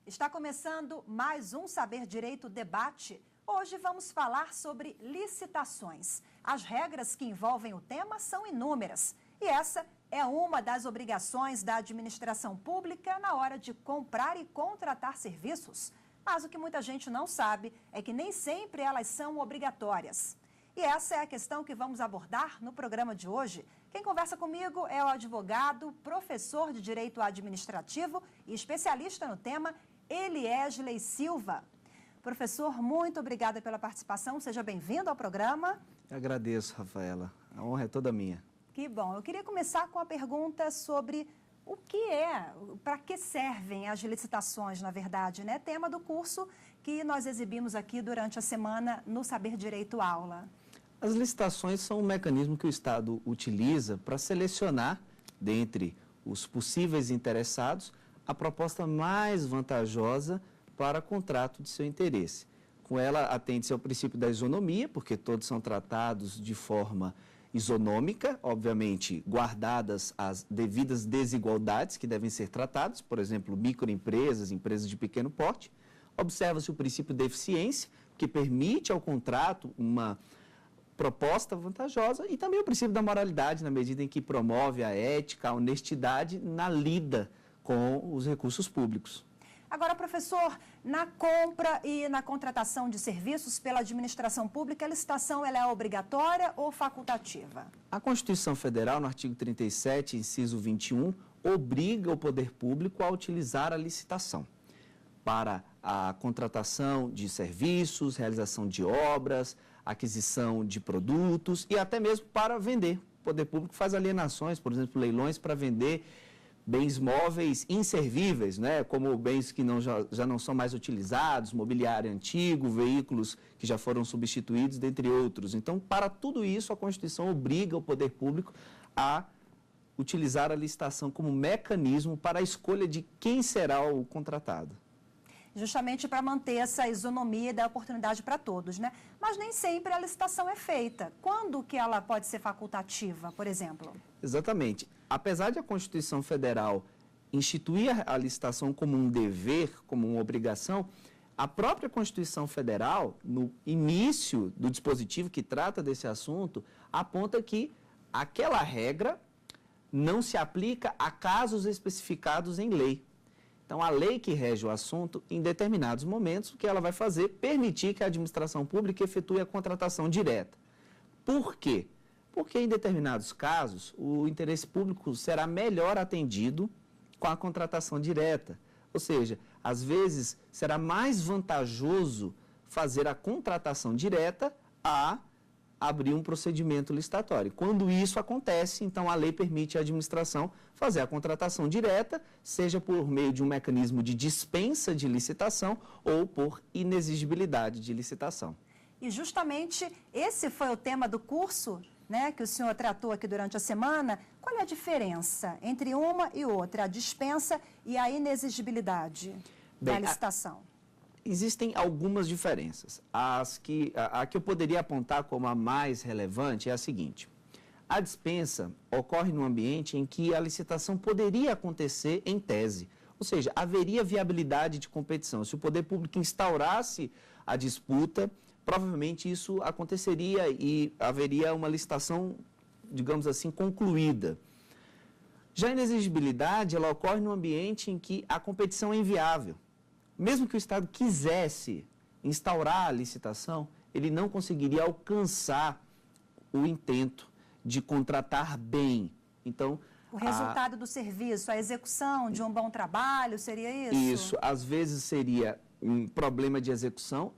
Está começando mais um Saber Direito Debate. Hoje vamos falar sobre licitações. As regras que envolvem o tema são inúmeras e essa é uma das obrigações da administração pública na hora de comprar e contratar serviços. Mas o que muita gente não sabe é que nem sempre elas são obrigatórias. E essa é a questão que vamos abordar no programa de hoje. Quem conversa comigo é o advogado, professor de Direito Administrativo e especialista no tema, Eliesley Silva. Professor, muito obrigada pela participação. Seja bem-vindo ao programa. Eu agradeço, Rafaela. A honra é toda minha. Que bom. Eu queria começar com a pergunta sobre o que para que servem as licitações, na verdade, né? Tema do curso que nós exibimos aqui durante a semana no Saber Direito Aula. As licitações são um mecanismo que o Estado utiliza para selecionar, dentre os possíveis interessados, a proposta mais vantajosa para contrato de seu interesse. Com ela, atende-se ao princípio da isonomia, porque todos são tratados de forma isonômica, obviamente guardadas as devidas desigualdades que devem ser tratadas, por exemplo, microempresas, empresas de pequeno porte. Observa-se o princípio da eficiência, que permite ao contrato uma proposta vantajosa, e também o princípio da moralidade, na medida em que promove a ética, a honestidade na lida com os recursos públicos. Agora, professor, na compra e na contratação de serviços pela administração pública, a licitação ela é obrigatória ou facultativa? A Constituição Federal, no artigo 37, inciso 21, obriga o poder público a utilizar a licitação para a contratação de serviços, realização de obras, aquisição de produtos e até mesmo para vender. O poder público faz alienações, por exemplo, leilões para vender bens móveis inservíveis, né? Como bens que já não são mais utilizados, mobiliário antigo, veículos que já foram substituídos, dentre outros. Então, para tudo isso, a Constituição obriga o poder público a utilizar a licitação como mecanismo para a escolha de quem será o contratado. Justamente para manter essa isonomia e dar oportunidade para todos, né? Mas nem sempre a licitação é feita. Quando que ela pode ser facultativa, por exemplo? Exatamente. Apesar de a Constituição Federal instituir a licitação como um dever, como uma obrigação, a própria Constituição Federal, no início do dispositivo que trata desse assunto, aponta que aquela regra não se aplica a casos especificados em lei. Então, a lei que rege o assunto, em determinados momentos, o que ela vai fazer? Permitir que a administração pública efetue a contratação direta. Por quê? Porque, em determinados casos, o interesse público será melhor atendido com a contratação direta. Ou seja, às vezes, será mais vantajoso fazer a contratação direta a abrir um procedimento licitatório. Quando isso acontece, então a lei permite à administração fazer a contratação direta, seja por meio de um mecanismo de dispensa de licitação ou por inexigibilidade de licitação. E justamente esse foi o tema do curso, né, que o senhor tratou aqui durante a semana. Qual é a diferença entre uma e outra, a dispensa e a inexigibilidade da licitação? Existem algumas diferenças. A que eu poderia apontar como a mais relevante é a seguinte. A dispensa ocorre num ambiente em que a licitação poderia acontecer em tese, ou seja, haveria viabilidade de competição. Se o poder público instaurasse a disputa, provavelmente isso aconteceria e haveria uma licitação, digamos assim, concluída. Já a inexigibilidade, ela ocorre num ambiente em que a competição é inviável. Mesmo que o Estado quisesse instaurar a licitação, ele não conseguiria alcançar o intento de contratar bem. Então, o resultado do serviço, a execução de um bom trabalho, seria isso? Isso, às vezes seria um problema de execução,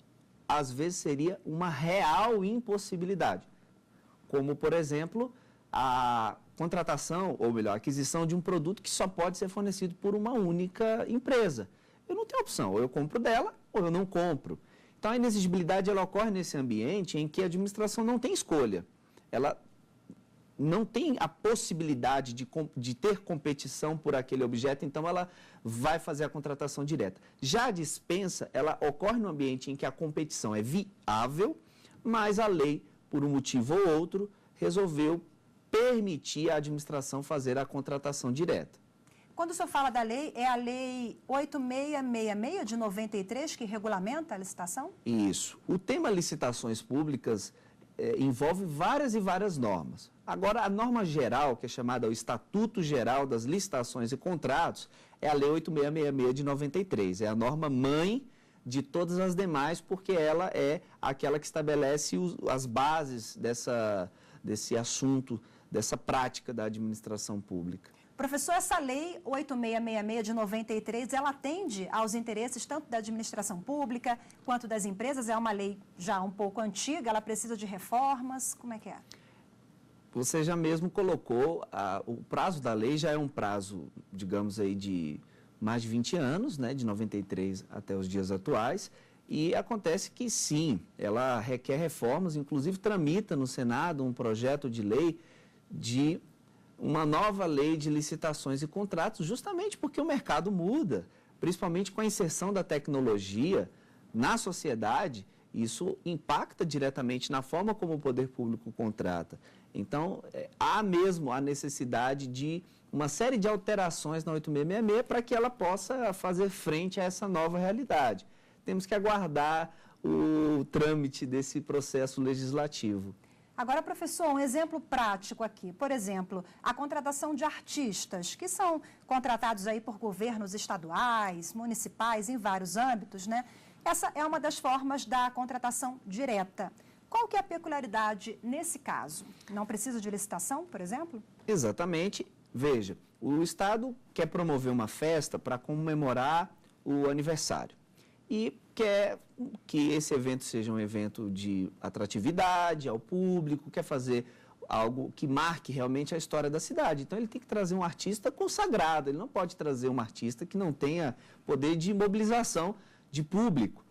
às vezes seria uma real impossibilidade. Como, por exemplo, a contratação, ou melhor, a aquisição de um produto que só pode ser fornecido por uma única empresa. Eu não tenho opção, ou eu compro dela, ou eu não compro. Então, a inexigibilidade ela ocorre nesse ambiente em que a administração não tem escolha. Ela não tem a possibilidade de ter competição por aquele objeto, então ela vai fazer a contratação direta. Já a dispensa, ela ocorre no ambiente em que a competição é viável, mas a lei, por um motivo ou outro, resolveu permitir à administração fazer a contratação direta. Quando o senhor fala da lei, é a lei 8666 de 93 que regulamenta a licitação? Isso. O tema licitações públicas envolve várias e várias normas. Agora, a norma geral, que é chamada o Estatuto Geral das Licitações e Contratos, é a lei 8666 de 93. É a norma mãe de todas as demais, porque ela é aquela que estabelece as bases desse assunto, dessa prática da administração pública. Professor, essa lei 8666 de 93, ela atende aos interesses tanto da administração pública quanto das empresas? É uma lei já um pouco antiga, ela precisa de reformas, como é que é? Você já mesmo colocou, o prazo da lei já é um prazo, digamos aí, de mais de 20 anos, né, de 93 até os dias atuais, e acontece que sim, ela requer reformas, inclusive tramita no Senado um projeto de lei de uma nova lei de licitações e contratos, justamente porque o mercado muda, principalmente com a inserção da tecnologia na sociedade, isso impacta diretamente na forma como o poder público contrata. Então, há mesmo a necessidade de uma série de alterações na 8666 para que ela possa fazer frente a essa nova realidade. Temos que aguardar o trâmite desse processo legislativo. Agora, professor, um exemplo prático aqui. Por exemplo, a contratação de artistas, que são contratados aí por governos estaduais, municipais, em vários âmbitos, né? Essa é uma das formas da contratação direta. Qual que é a peculiaridade nesse caso? Não precisa de licitação, por exemplo? Exatamente. Veja, o Estado quer promover uma festa para comemorar o aniversário e quer que esse evento seja um evento de atratividade ao público, quer fazer algo que marque realmente a história da cidade. Então, ele tem que trazer um artista consagrado, ele não pode trazer um artista que não tenha poder de mobilização de público.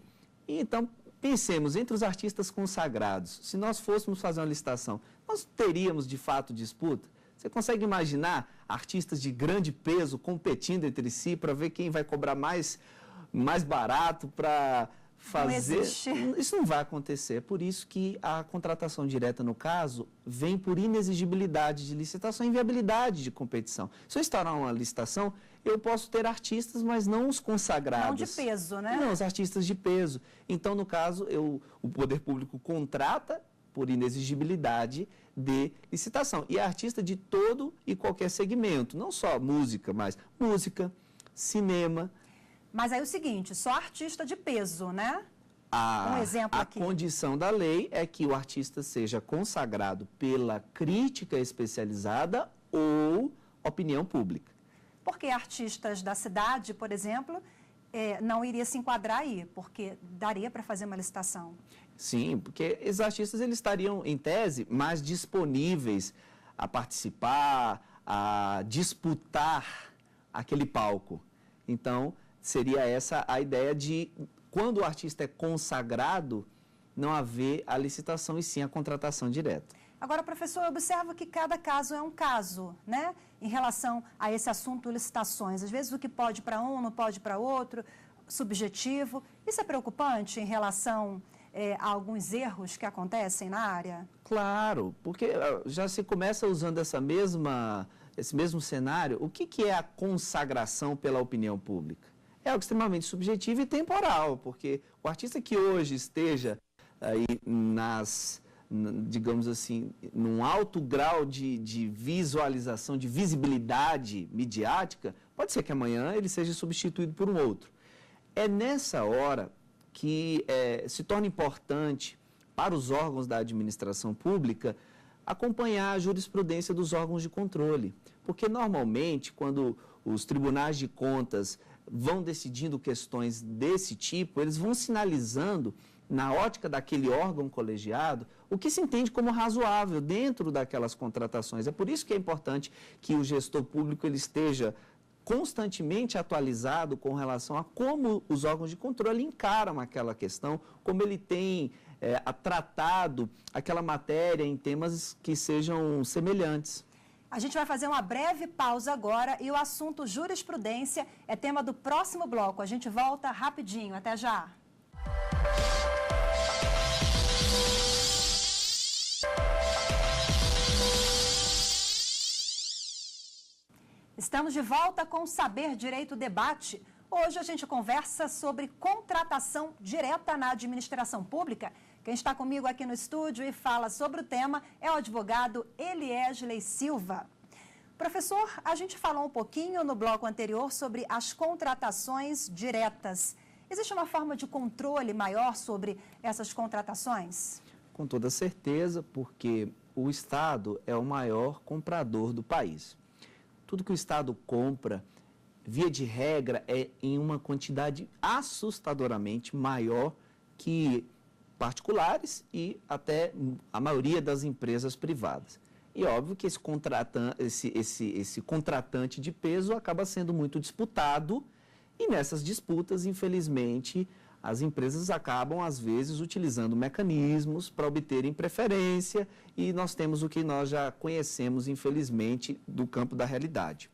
E, então, pensemos, entre os artistas consagrados, se nós fôssemos fazer uma licitação, nós teríamos, de fato, disputa? Você consegue imaginar artistas de grande peso competindo entre si para ver quem vai cobrar mais barato para fazer? Isso não vai acontecer. É por isso que a contratação direta, no caso, vem por inexigibilidade de licitação e inviabilidade de competição. Se eu instaurar uma licitação, eu posso ter artistas, mas não os consagrados. Não de peso, né? Não, os artistas de peso. Então, no caso, o poder público contrata por inexigibilidade de licitação. E é artista de todo e qualquer segmento, não só música, mas música, cinema. Mas aí é o seguinte, só artista de peso, né? Um exemplo aqui. A condição da lei é que o artista seja consagrado pela crítica especializada ou opinião pública. Porque artistas da cidade, por exemplo, não iria se enquadrar aí, porque daria para fazer uma licitação. Sim, porque esses artistas eles estariam, em tese, mais disponíveis a participar, a disputar aquele palco. Então, seria essa a ideia de, quando o artista é consagrado, não haver a licitação e sim a contratação direta. Agora, professor, eu observo que cada caso é um caso, né? Em relação a esse assunto licitações. Às vezes o que pode para um não pode para outro, subjetivo. Isso é preocupante em relação a alguns erros que acontecem na área? Claro, porque já se começa usando esse mesmo cenário. O que é a consagração pela opinião pública? É algo extremamente subjetivo e temporal, porque o artista que hoje esteja aí digamos assim, num alto grau de visualização, de visibilidade midiática, pode ser que amanhã ele seja substituído por um outro. É nessa hora que se torna importante para os órgãos da administração pública acompanhar a jurisprudência dos órgãos de controle. Porque, normalmente, quando os tribunais de contas vão decidindo questões desse tipo, eles vão sinalizando, na ótica daquele órgão colegiado, o que se entende como razoável dentro daquelas contratações. É por isso que é importante que o gestor público ele esteja constantemente atualizado com relação a como os órgãos de controle encaram aquela questão, como ele tem tratado aquela matéria em temas que sejam semelhantes. A gente vai fazer uma breve pausa agora e o assunto jurisprudência é tema do próximo bloco. A gente volta rapidinho. Até já! Estamos de volta com o Saber Direito Debate. Hoje a gente conversa sobre contratação direta na administração pública. Quem está comigo aqui no estúdio e fala sobre o tema é o advogado Eliesley Silva. Professor, a gente falou um pouquinho no bloco anterior sobre as contratações diretas. Existe uma forma de controle maior sobre essas contratações? Com toda certeza, porque o Estado é o maior comprador do país. Tudo que o Estado compra, via de regra, é em uma quantidade assustadoramente maior que particulares e até a maioria das empresas privadas. E óbvio que esse contratante de peso acaba sendo muito disputado e nessas disputas, infelizmente, as empresas acabam, às vezes, utilizando mecanismos para obterem preferência e nós temos o que nós já conhecemos, infelizmente, do campo da realidade.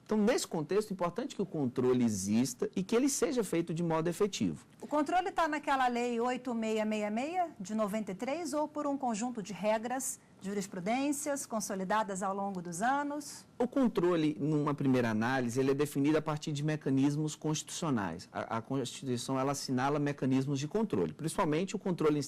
Então, nesse contexto, é importante que o controle exista e que ele seja feito de modo efetivo. O controle está naquela lei 8666 de 93 ou por um conjunto de regras, jurisprudências consolidadas ao longo dos anos? O controle, numa primeira análise, ele é definido a partir de mecanismos constitucionais. A Constituição, ela assinala mecanismos de controle, principalmente o controle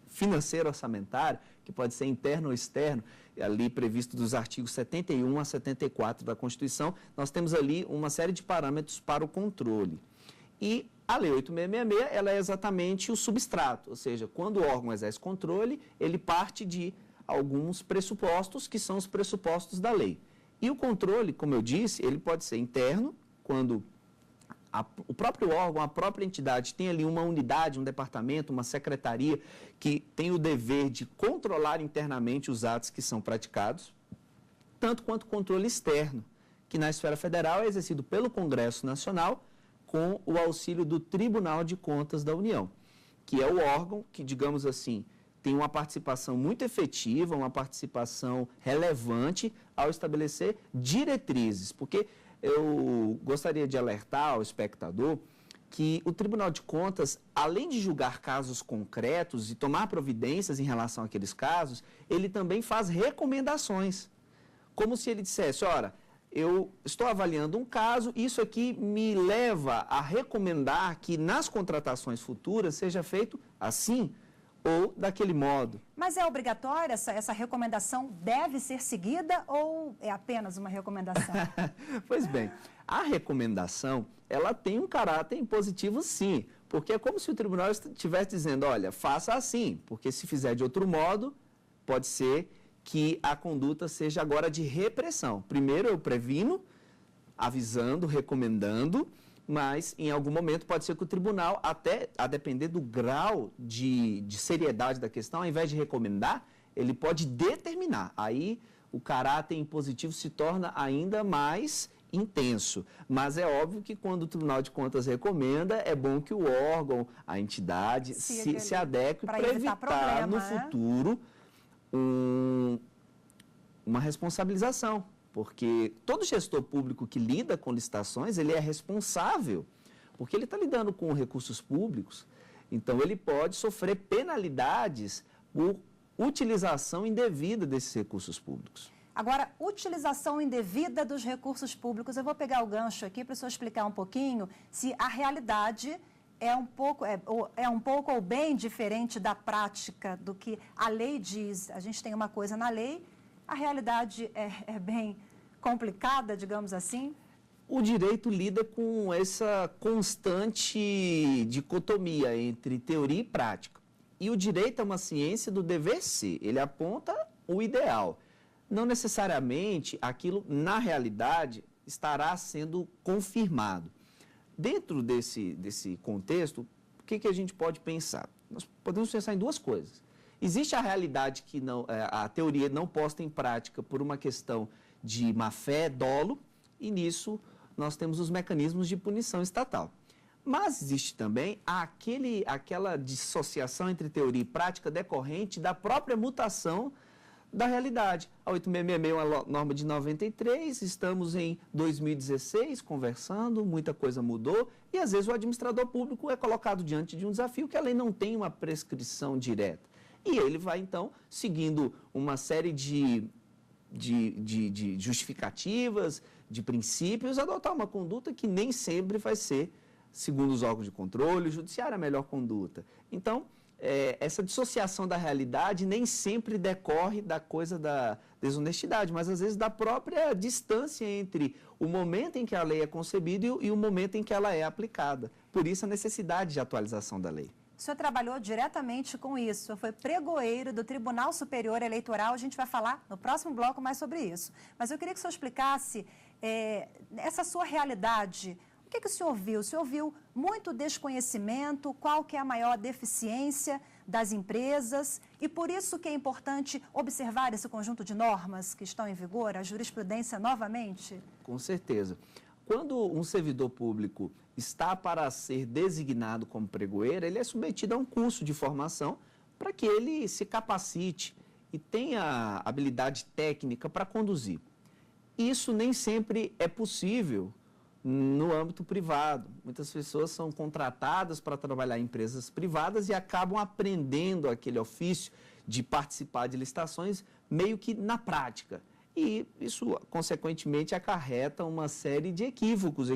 financeiro orçamentário, que pode ser interno ou externo, ali previsto dos artigos 71 a 74 da Constituição, nós temos ali uma série de parâmetros para o controle. E a Lei 8666, ela é exatamente o substrato, ou seja, quando o órgão exerce controle, ele parte de alguns pressupostos, que são os pressupostos da lei. E o controle, como eu disse, ele pode ser interno, quando o próprio órgão, a própria entidade tem ali uma unidade, um departamento, uma secretaria que tem o dever de controlar internamente os atos que são praticados, tanto quanto controle externo, que na esfera federal é exercido pelo Congresso Nacional com o auxílio do Tribunal de Contas da União, que é o órgão que, digamos assim, tem uma participação muito efetiva, uma participação relevante ao estabelecer diretrizes, porque eu gostaria de alertar ao espectador que o Tribunal de Contas, além de julgar casos concretos e tomar providências em relação àqueles casos, ele também faz recomendações. Como se ele dissesse, ora, eu estou avaliando um caso, isso aqui me leva a recomendar que nas contratações futuras seja feito assim ou daquele modo. Mas é obrigatória essa recomendação? Deve ser seguida ou é apenas uma recomendação? Pois bem, a recomendação, ela tem um caráter impositivo sim, porque é como se o tribunal estivesse dizendo, olha, faça assim, porque se fizer de outro modo, pode ser que a conduta seja agora de repressão. Primeiro eu previno, avisando, recomendando, mas em algum momento pode ser que o tribunal, até a depender do grau de seriedade da questão, ao invés de recomendar, ele pode determinar. Aí o caráter impositivo se torna ainda mais intenso. Mas é óbvio que quando o Tribunal de Contas recomenda, é bom que o órgão, a entidade, se adeque para evitar no futuro uma responsabilização. Porque todo gestor público que lida com licitações, ele é responsável, porque ele está lidando com recursos públicos, então ele pode sofrer penalidades por utilização indevida desses recursos públicos. Agora, utilização indevida dos recursos públicos, eu vou pegar o gancho aqui para o senhor explicar um pouquinho se a realidade é um pouco ou bem diferente da prática do que a lei diz. A gente tem uma coisa na lei, a realidade é bem complicada, digamos assim? O direito lida com essa constante dicotomia entre teoria e prática. E o direito é uma ciência do dever ser, ele aponta o ideal. Não necessariamente aquilo, na realidade, estará sendo confirmado. Dentro desse contexto, o que a gente pode pensar? Nós podemos pensar em duas coisas. Existe a realidade que a teoria não posta em prática por uma questão de má-fé, dolo, e nisso nós temos os mecanismos de punição estatal. Mas existe também aquela dissociação entre teoria e prática decorrente da própria mutação da realidade. A 8666 é uma norma de 93, estamos em 2016 conversando, muita coisa mudou, e às vezes o administrador público é colocado diante de um desafio que a lei não tem uma prescrição direta. E ele vai, então, seguindo uma série de de justificativas, de princípios, adotar uma conduta que nem sempre vai ser, segundo os órgãos de controle, o judiciário, a melhor conduta. Então, essa dissociação da realidade nem sempre decorre da coisa da desonestidade, mas às vezes da própria distância entre o momento em que a lei é concebida e o momento em que ela é aplicada. Por isso a necessidade de atualização da lei. O senhor trabalhou diretamente com isso, foi pregoeiro do Tribunal Superior Eleitoral, a gente vai falar no próximo bloco mais sobre isso. Mas eu queria que o senhor explicasse essa sua realidade. O que o senhor viu? O senhor viu muito desconhecimento, qual que é a maior deficiência das empresas e por isso que é importante observar esse conjunto de normas que estão em vigor, a jurisprudência novamente? Com certeza. Quando um servidor público está para ser designado como pregoeiro, ele é submetido a um curso de formação para que ele se capacite e tenha habilidade técnica para conduzir. Isso nem sempre é possível no âmbito privado. Muitas pessoas são contratadas para trabalhar em empresas privadas e acabam aprendendo aquele ofício de participar de licitações meio que na prática. E isso, consequentemente, acarreta uma série de equívocos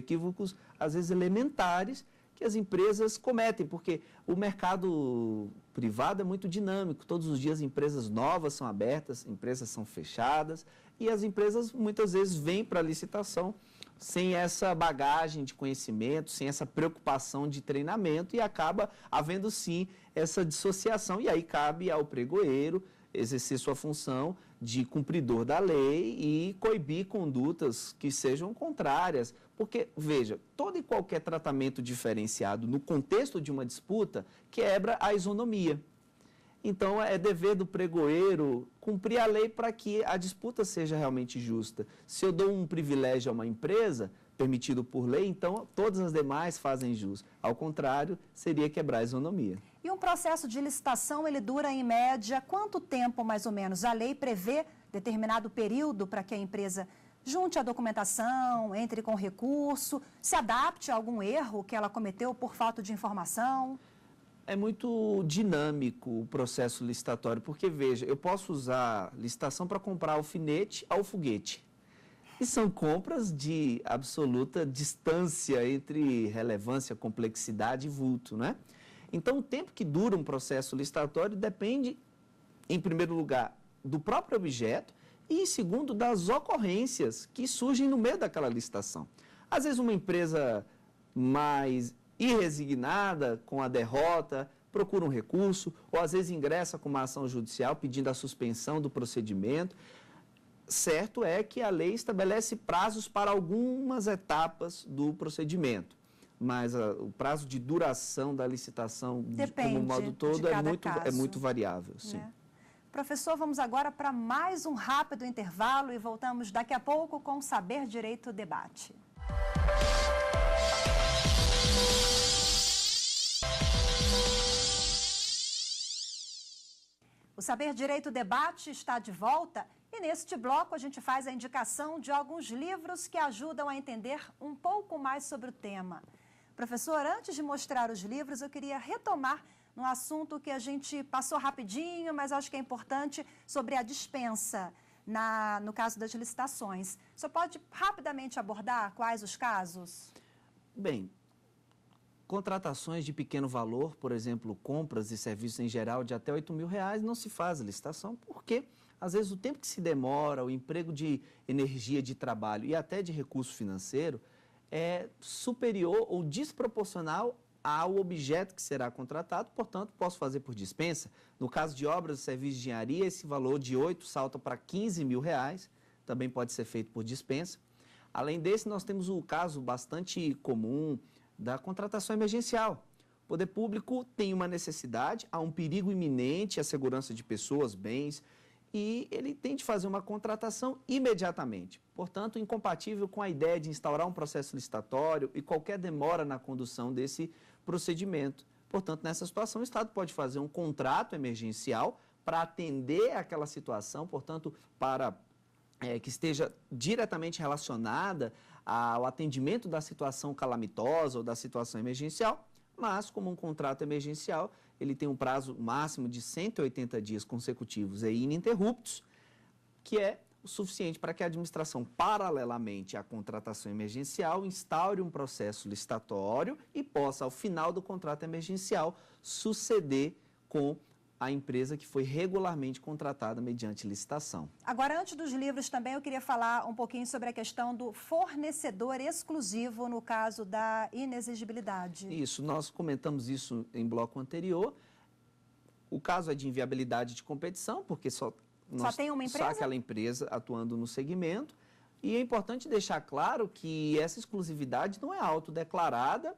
às vezes elementares, que as empresas cometem, porque o mercado privado é muito dinâmico. Todos os dias empresas novas são abertas, empresas são fechadas, e as empresas muitas vezes vêm para a licitação sem essa bagagem de conhecimento, sem essa preocupação de treinamento, e acaba havendo sim essa dissociação, e aí cabe ao pregoeiro exercer sua função de cumpridor da lei e coibir condutas que sejam contrárias. Porque, veja, todo e qualquer tratamento diferenciado no contexto de uma disputa quebra a isonomia. Então, é dever do pregoeiro cumprir a lei para que a disputa seja realmente justa. Se eu dou um privilégio a uma empresa, permitido por lei, então todas as demais fazem jus. Ao contrário, seria quebrar a isonomia. E um processo de licitação, ele dura em média quanto tempo, mais ou menos? A lei prevê determinado período para que a empresa junte a documentação, entre com recurso, se adapte a algum erro que ela cometeu por falta de informação? É muito dinâmico o processo licitatório, porque, veja, eu posso usar licitação para comprar alfinete ao foguete. E são compras de absoluta distância entre relevância, complexidade e vulto, né? Então, o tempo que dura um processo licitatório depende, em primeiro lugar, do próprio objeto e, em segundo, das ocorrências que surgem no meio daquela licitação. Às vezes, uma empresa mais irresignada com a derrota procura um recurso, ou às vezes ingressa com uma ação judicial pedindo a suspensão do procedimento. Certo é que a lei estabelece prazos para algumas etapas do procedimento, mas o prazo de duração da licitação, como modo todo, é muito variável. Sim. Professor, vamos agora para mais um rápido intervalo e voltamos daqui a pouco com o Saber Direito Debate. O Saber Direito Debate está de volta e neste bloco a gente faz a indicação de alguns livros que ajudam a entender um pouco mais sobre o tema. Professor, antes de mostrar os livros, eu queria retomar num assunto que a gente passou rapidinho, mas acho que é importante, sobre a dispensa no caso das licitações. O senhor pode rapidamente abordar quais os casos? Bem, contratações de pequeno valor, por exemplo, compras e serviços em geral de até R$8.000, não se faz licitação, porque às vezes o tempo que se demora, o emprego de energia, de trabalho e até de recurso financeiro é superior ou desproporcional ao objeto que será contratado, portanto, posso fazer por dispensa. No caso de obras e serviços de engenharia, esse valor de 8 salta para R$15.000, também pode ser feito por dispensa. Além desse, nós temos o caso bastante comum da contratação emergencial. O poder público tem uma necessidade, há um perigo iminente à segurança de pessoas, bens, e ele tem de fazer uma contratação imediatamente. Portanto, incompatível com a ideia de instaurar um processo licitatório e qualquer demora na condução desse procedimento. Portanto, nessa situação, o Estado pode fazer um contrato emergencial para atender aquela situação, portanto, para que esteja diretamente relacionada ao atendimento da situação calamitosa ou da situação emergencial, mas como um contrato emergencial, ele tem um prazo máximo de 180 dias consecutivos e ininterruptos, que é o suficiente para que a administração, paralelamente à contratação emergencial, instaure um processo licitatório e possa, ao final do contrato emergencial, suceder com a empresa que foi regularmente contratada mediante licitação. Agora, antes dos livros também, eu queria falar um pouquinho sobre a questão do fornecedor exclusivo no caso da inexigibilidade. Isso, nós comentamos isso em bloco anterior. O caso é de inviabilidade de competição, porque só tem uma empresa? Só aquela empresa atuando no segmento. E é importante deixar claro que essa exclusividade não é autodeclarada,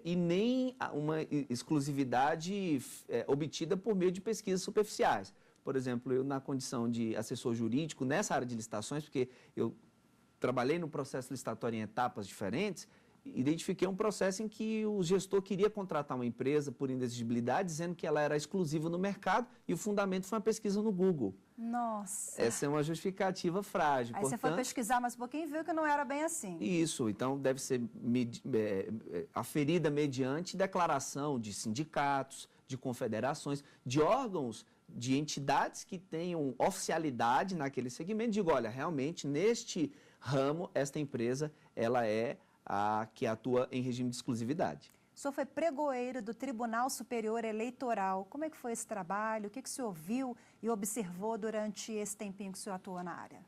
e nem uma exclusividade obtida por meio de pesquisas superficiais. Por exemplo, eu na condição de assessor jurídico, nessa área de licitações, porque eu trabalhei no processo licitatório em etapas diferentes, identifiquei um processo em que o gestor queria contratar uma empresa por inexigibilidade, dizendo que ela era exclusiva no mercado, e o fundamento foi uma pesquisa no Google. Nossa! Essa é uma justificativa frágil. Aí você foi pesquisar mais um pouquinho e viu que não era bem assim. Isso, então deve ser aferida mediante declaração de sindicatos, de confederações, de órgãos, de entidades que tenham oficialidade naquele segmento. Digo, olha, realmente neste ramo, esta empresa, ela é a que atua em regime de exclusividade. O senhor foi pregoeiro do Tribunal Superior Eleitoral. Como é que foi esse trabalho? O que o senhor viu e observou durante esse tempinho que o senhor atuou na área?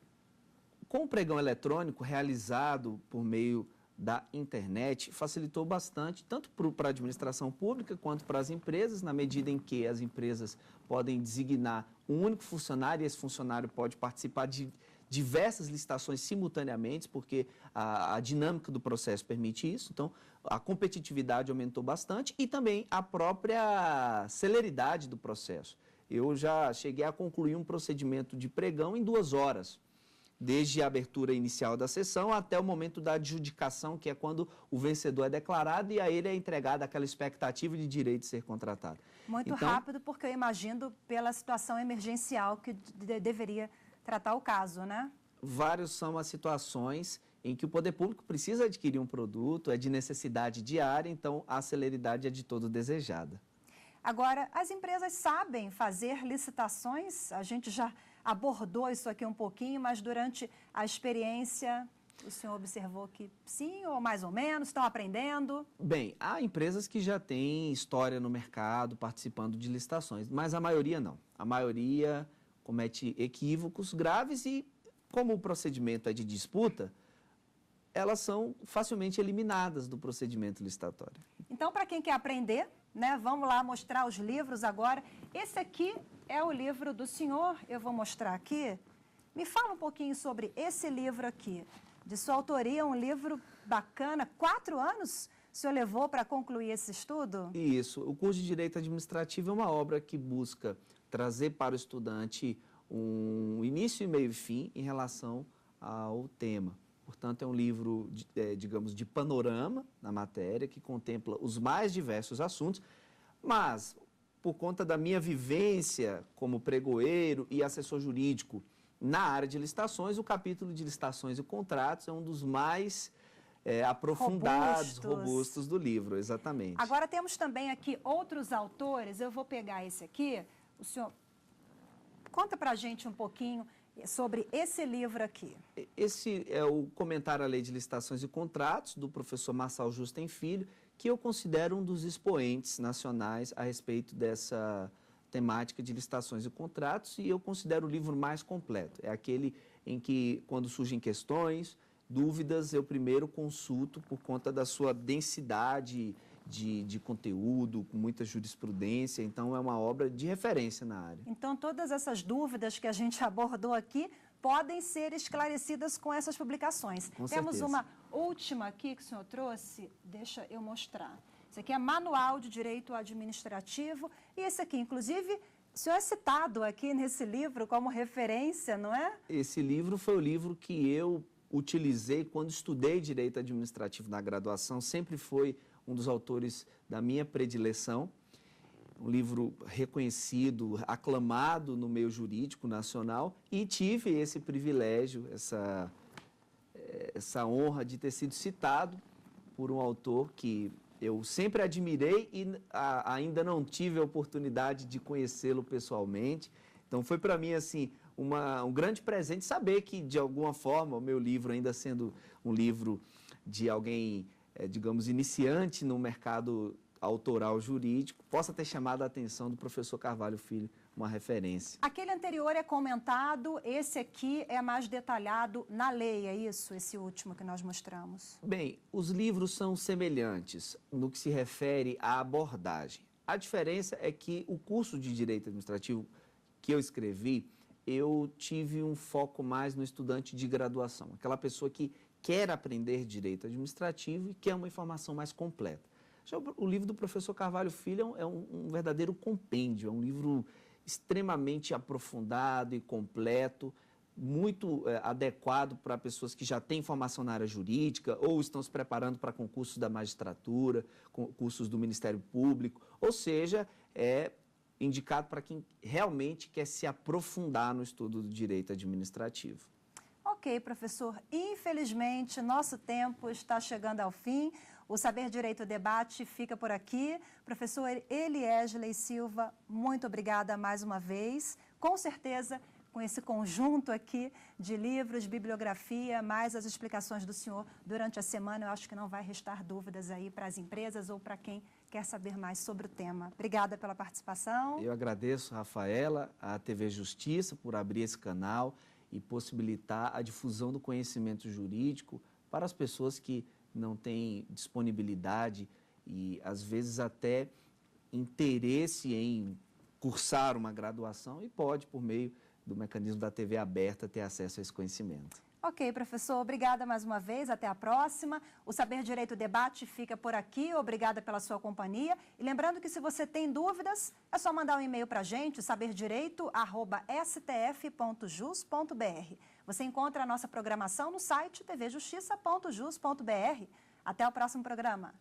Com o pregão eletrônico realizado por meio da internet, facilitou bastante, tanto para a administração pública quanto para as empresas, na medida em que as empresas podem designar um único funcionário e esse funcionário pode participar de diversas licitações simultaneamente, porque a dinâmica do processo permite isso. Então, a competitividade aumentou bastante e também a própria celeridade do processo. Eu já cheguei a concluir um procedimento de pregão em 2 horas, desde a abertura inicial da sessão até o momento da adjudicação, que é quando o vencedor é declarado e a ele é entregada aquela expectativa de direito de ser contratado. Muito rápido, porque eu imagino pela situação emergencial que deveria tratar o caso, né? Várias são as situações em que o poder público precisa adquirir um produto, é de necessidade diária, então a celeridade é de todo desejada. Agora, as empresas sabem fazer licitações? A gente já abordou isso aqui um pouquinho, mas durante a experiência, o senhor observou que sim, ou mais ou menos, estão aprendendo? Bem, há empresas que já têm história no mercado participando de licitações, mas a maioria não. A maioria comete equívocos graves e, como o procedimento é de disputa, elas são facilmente eliminadas do procedimento licitatório. Então, para quem quer aprender, né, vamos lá mostrar os livros agora. Esse aqui é o livro do senhor, eu vou mostrar aqui. Me fala um pouquinho sobre esse livro aqui. De sua autoria, um livro bacana. 4 anos o senhor levou para concluir esse estudo? Isso. O curso de Direito Administrativo é uma obra que busca trazer para o estudante um início, meio e fim em relação ao tema. Portanto, é um livro, digamos, de panorama na matéria, que contempla os mais diversos assuntos, mas, por conta da minha vivência como pregoeiro e assessor jurídico na área de licitações, o capítulo de licitações e contratos é um dos mais aprofundados, robustos do livro, exatamente. Agora, temos também aqui outros autores, eu vou pegar esse aqui, o senhor conta para a gente um pouquinho sobre esse livro aqui. Esse é o Comentário à Lei de Licitações e Contratos, do professor Marçal Justen Filho, que eu considero um dos expoentes nacionais a respeito dessa temática de licitações e contratos, e eu considero o livro mais completo. É aquele em que, quando surgem questões, dúvidas, eu primeiro consulto por conta da sua densidade de conteúdo, com muita jurisprudência, então é uma obra de referência na área. Então, todas essas dúvidas que a gente abordou aqui podem ser esclarecidas com essas publicações. Com Temos certeza. uma última aqui que o senhor trouxe, deixa eu mostrar. Esse aqui é Manual de Direito Administrativo, e esse aqui, inclusive, o senhor é citado aqui nesse livro como referência, não é? Esse livro foi o livro que eu utilizei quando estudei Direito Administrativo na graduação, sempre foi um dos autores da minha predileção, um livro reconhecido, aclamado no meio jurídico nacional, e tive esse privilégio, essa honra de ter sido citado por um autor que eu sempre admirei e ainda não tive a oportunidade de conhecê-lo pessoalmente. Então foi para mim assim um grande presente saber que de alguma forma o meu livro, ainda sendo um livro de alguém, digamos, iniciante no mercado autoral jurídico, possa ter chamado a atenção do professor Carvalho Filho, uma referência. Aquele anterior é comentado, esse aqui é mais detalhado na lei, é isso? Esse último que nós mostramos. Bem, os livros são semelhantes no que se refere à abordagem. A diferença é que o curso de Direito Administrativo que eu escrevi, eu tive um foco mais no estudante de graduação, aquela pessoa que quer aprender Direito Administrativo e quer uma informação mais completa. Já o livro do professor Carvalho Filho é um verdadeiro compêndio, é um livro extremamente aprofundado e completo, muito adequado para pessoas que já têm formação na área jurídica ou estão se preparando para concursos da magistratura, concursos do Ministério Público, ou seja, é indicado para quem realmente quer se aprofundar no estudo do direito administrativo. Ok, professor. Infelizmente, nosso tempo está chegando ao fim. O Saber Direito Debate fica por aqui. Professor Eliesley Silva, muito obrigada mais uma vez. Com certeza, com esse conjunto aqui de livros, bibliografia, mais as explicações do senhor durante a semana, eu acho que não vai restar dúvidas aí para as empresas ou para quem quer saber mais sobre o tema. Obrigada pela participação. Eu agradeço, Rafaela, a TV Justiça por abrir esse canal e possibilitar a difusão do conhecimento jurídico para as pessoas que não têm disponibilidade e, às vezes, até interesse em cursar uma graduação e pode, por meio do mecanismo da TV aberta, ter acesso a esse conhecimento. Ok, professor. Obrigada mais uma vez. Até a próxima. O Saber Direito Debate fica por aqui. Obrigada pela sua companhia. E lembrando que se você tem dúvidas, é só mandar um e-mail para a gente, saberdireito@stf.jus.br. Você encontra a nossa programação no site tvjustiça.jus.br. Até o próximo programa.